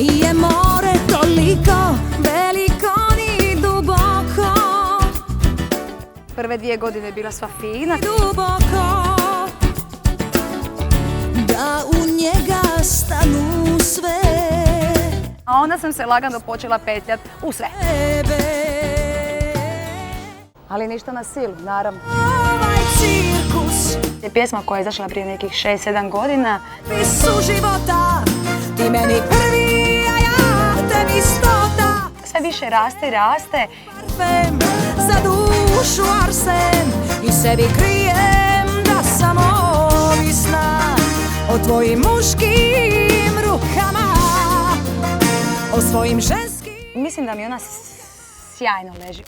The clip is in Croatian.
Nije more toliko veliko ni duboko. Prve 2 godine je bila sva fina. Duboko, da u njega stanu sve. A onda sam se lagano počela petljat u sve. Ali ništa na silu, naravno. Ovaj cirkus Je pjesma koja je izašla prije nekih 6-7 godina. su života, ti meni prvi, a ja tebi stota. Sve više raste i raste. Parfem za dušu arsen i sebi krijem da sam ovisna o tvojim muškim rukama, o svojim ženskim. Mislim da mi ona sjajno leži.